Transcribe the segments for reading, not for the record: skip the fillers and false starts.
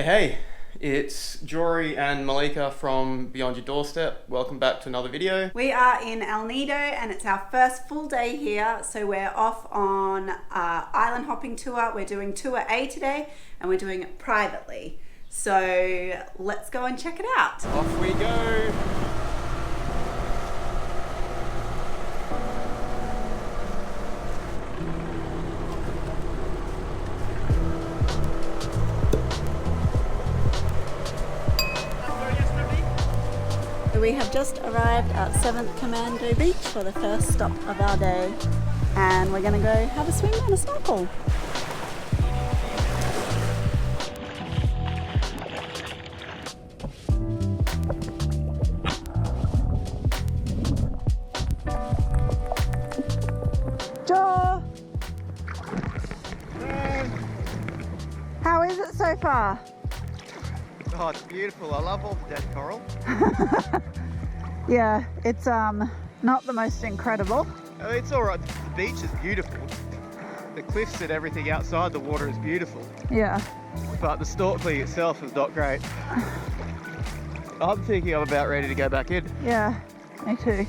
Hey, it's Jory and Malika from Beyond Your Doorstep. Welcome back to another video. We are in El Nido and it's our first full day here. So we're off on our island hopping tour. We're doing tour A today and we're doing it privately. So let's go and check it out. Off we go. We have just arrived at Seventh Commando Beach for the first stop of our day, and we're going to go have a swim and a snorkel. Joe! How is it so far? Oh, it's beautiful. I love all the dead coral. Yeah, it's not the most incredible. Oh, it's all right. The beach is beautiful. The cliffs and everything outside the water is beautiful. Yeah. But the snorkeling itself is not great. I'm thinking I'm about ready to go back in. Yeah, me too.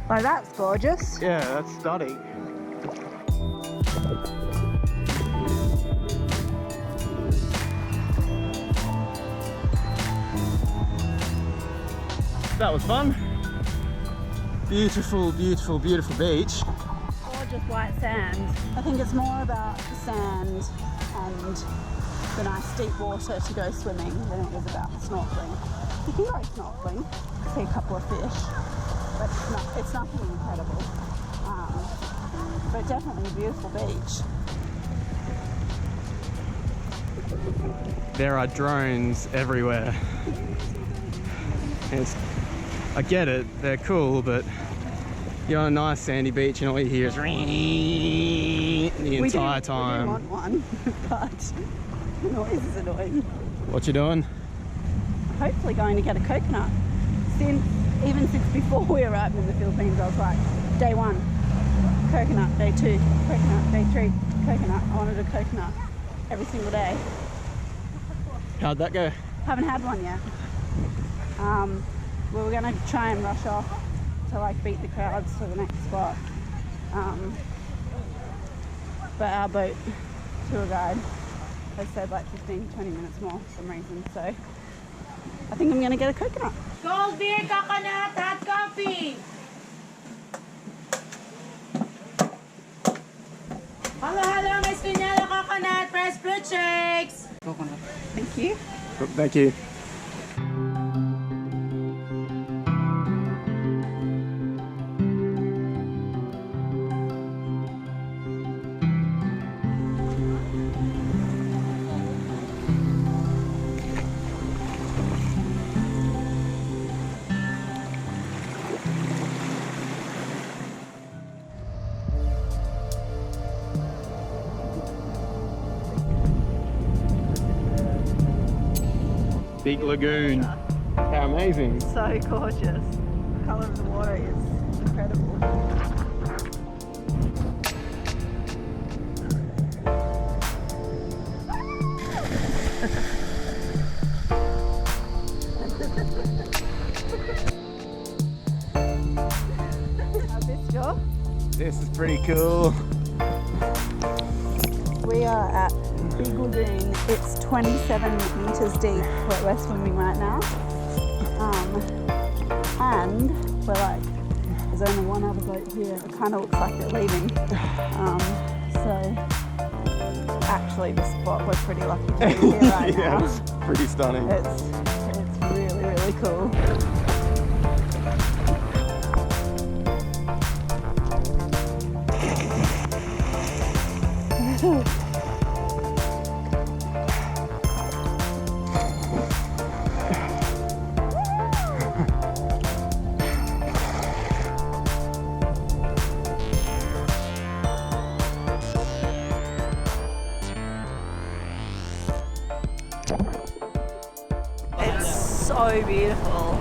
Like, that's gorgeous. Yeah, that's stunning. That was fun. Beautiful, beautiful, beautiful beach. Gorgeous white sand. I think it's more about the sand and the nice deep water to go swimming than it is about snorkeling. You can go snorkeling, see a couple of fish, but it's nothing incredible. But definitely a beautiful beach. There are drones everywhere. I get it, they're cool, but you're on a nice sandy beach and all you hear is the entire time. We do want one, but the noise is annoying. What you doing? Hopefully going to get a coconut. Even since before we arrived in the Philippines, I was like, day 1, coconut, day 2, coconut, day 3, coconut. I wanted a coconut every single day. How'd that go? Haven't had one yet. We were going to try and rush off to like beat the crowds to the next spot. But our boat tour guide has said like 15-20 minutes more for some reason. So I think I'm going to get a coconut. Cold beer, coconut, hot coffee. Hello, Miss Piñalo coconut, fresh fruit shakes. Coconut. Thank you. Thank you. Big Lagoon. How amazing. So gorgeous. The colour of the water is incredible. How's this, Joe? This is pretty cool. We are at Big Lagoon. It's 27 meters deep where we're swimming right now. And we're like, there's only one other boat here. It kind of looks like they're leaving. So actually the spot, we're pretty lucky to be here right Yeah, now. it's pretty stunning. It's really, really cool. So beautiful.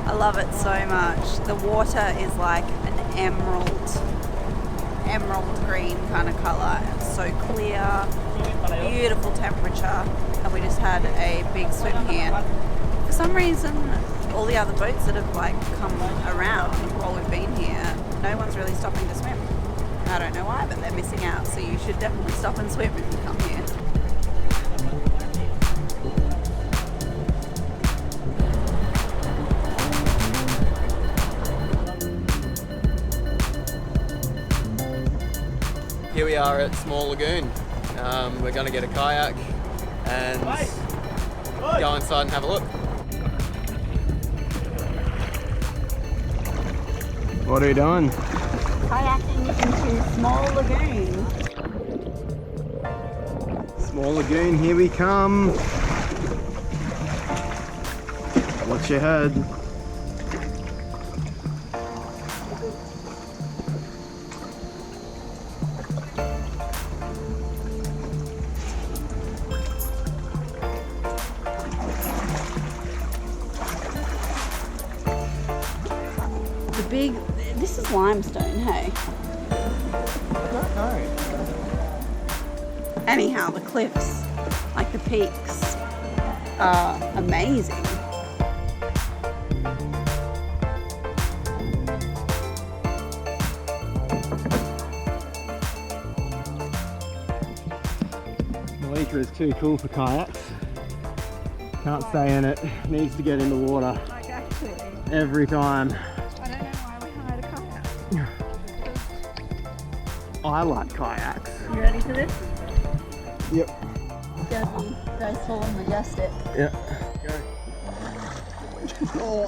I love it so much. The water is like an emerald green kind of color. It's so clear. beautiful temperature, and we just had a big swim here. For some reason, all the other boats that have like come around while we've been here, no one's really stopping to swim. I don't know why, but they're missing out, so you should definitely stop and swim if you come here. Here we are at Small Lagoon. We're going to get a kayak and go inside and have a look. What are you doing? Kayaking into Small Lagoon. Small Lagoon, here we come. Watch your head. This is limestone, hey? No. Anyhow, the cliffs, like the peaks, are amazing. Malika is too cool for kayaks. Can't stay in it. Needs to get in the water Like actually, every time. I don't know why we hired a kayak. I like kayaks. You ready for this? Yep. It's gonna be graceful and majestic. Yeah. Go.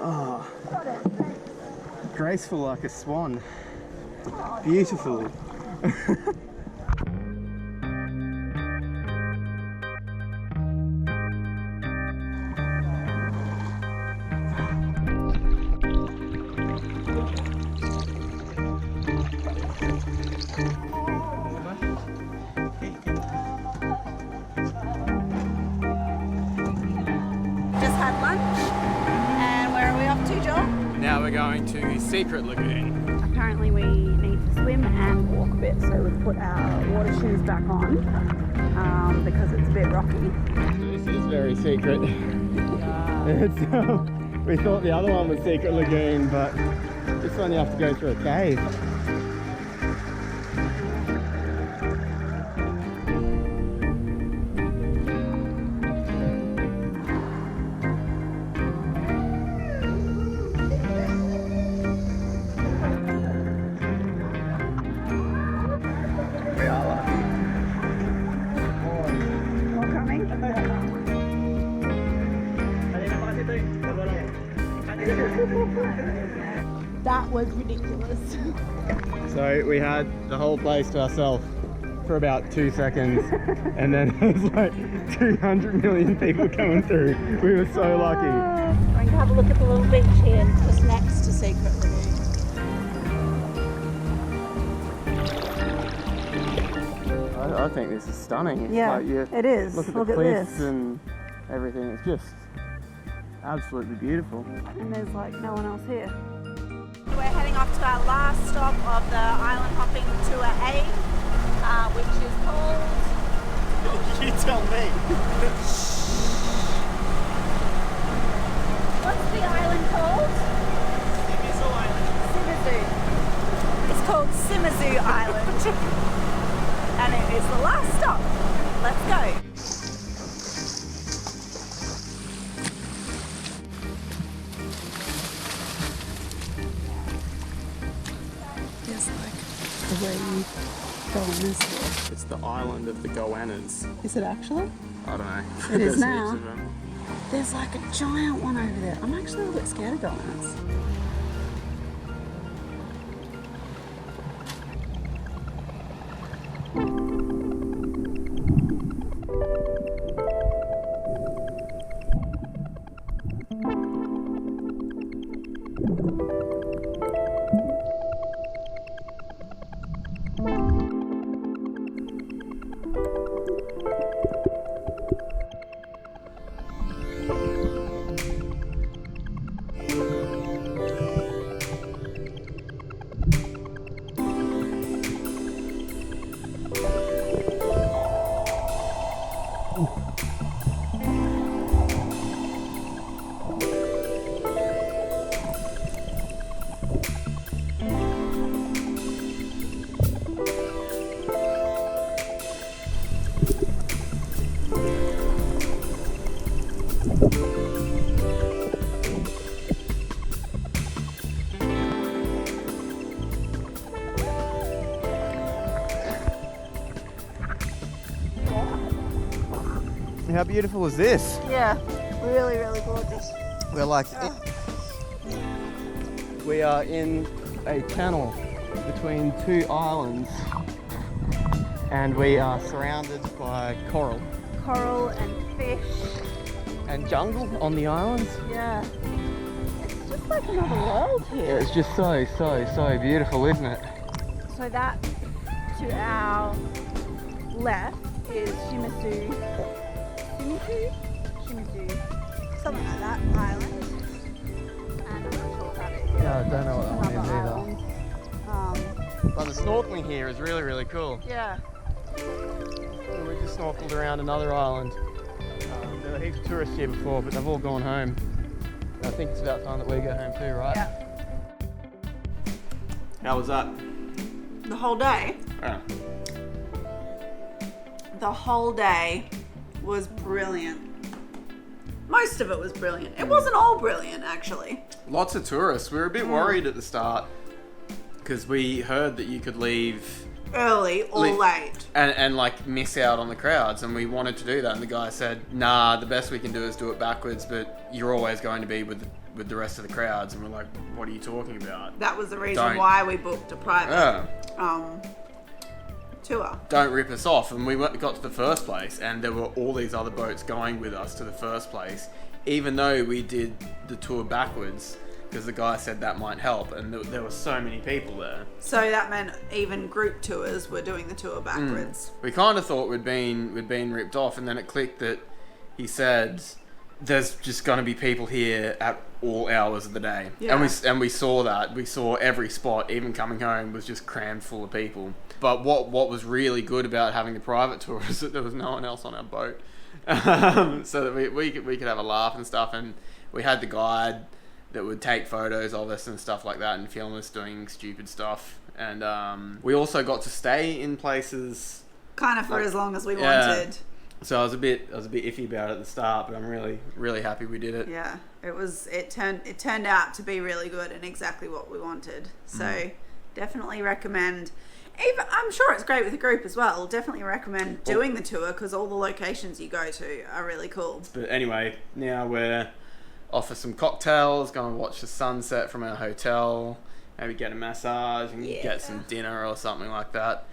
Oh. Graceful like a swan. Beautiful. Just had lunch, and where are we off to, Joel? Now we're going to Secret Lagoon. Apparently we need to swim and walk a bit, so we've put our water shoes back on because it's a bit rocky. This is very secret. It's, we thought the other one was Secret Lagoon, but this one you have to go through a cave. All coming? That was ridiculous. So we had the whole place to ourselves for about 2 seconds, and then there was like 200 million people coming through. We were so lucky. We're going to have a look at the little beach here, just next to Secret Lagoon. I think this is stunning. It's Yeah, like you it is. look at Look the at cliffs this. and everything. It's just absolutely beautiful. And there's like no one else here. We're heading off to our last stop of the island hopping tour A, which is called... You tell me. What's the island called? Shimizu Island. Shimizu. It's called Shimizu Island. And it is the last stop. Let's go. There's like the way you go on this here. It's the island of the goannas. Is it actually? I don't know. It is There's now. heaps of them. There's like a giant one over there. I'm actually a little bit scared of goannas. How beautiful is this? Yeah, really, really gorgeous. We're like, we are in a channel between two islands, and we are surrounded by coral. Coral and fish. And jungle on the islands. Yeah. It's just like another world here. It's just so beautiful, isn't it? So that to our left is Shimizu, something like that, island. And I'm not sure what that is. Yeah, I don't know what that one is Another either. island. But the snorkeling here is really cool. Yeah. We just snorkeled around another island. There were heaps of tourists here before, but they've all gone home. I think it's about time that we go home too, right? Yeah. How was that? The whole day? Yeah. The whole day was brilliant. Most of it was brilliant. It wasn't all brilliant, actually. Lots of tourists. We were a bit worried at the start because we heard that you could leave Early or late. and like miss out on the crowds, and we wanted to do that, and the guy said, nah, the best we can do is do it backwards, but you're always going to be with the rest of the crowds. And we're like, what are you talking about? That was the reason Don't. why we booked a private Yeah. Tour. Don't rip us off. And we got to the first place, and there were all these other boats going with us to the first place, even though we did the tour backwards, because the guy said that might help, and there were so many people there. So that meant even group tours were doing the tour backwards. We kind of thought we'd been ripped off, and then it clicked that he said there's just going to be people here at all hours of the day. Yeah. And we saw that. We saw every spot, even coming home, was just crammed full of people. But what was really good about having the private tour is that there was no one else on our boat. So that we could have a laugh and stuff, and we had the guide that would take photos of us and stuff like that and film us doing stupid stuff. And we also got to stay in places Kind of for Like, as long as we yeah. wanted. So I was a bit iffy about it at the start, but I'm really happy we did it. Yeah. It turned out to be really good and exactly what we wanted. So definitely recommend. Even, I'm sure it's great with a group as well. Definitely recommend doing the tour because all the locations you go to are really cool. But anyway, now we're off for some cocktails, go and watch the sunset from our hotel, maybe get a massage and get some dinner or something like that.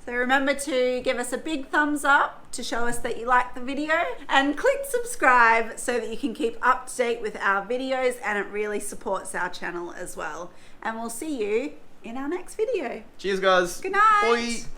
So remember to give us a big thumbs up to show us that you like the video, and click subscribe so that you can keep up to date with our videos, and it really supports our channel as well. And we'll see you in our next video. Cheers, guys. Good night. Bye.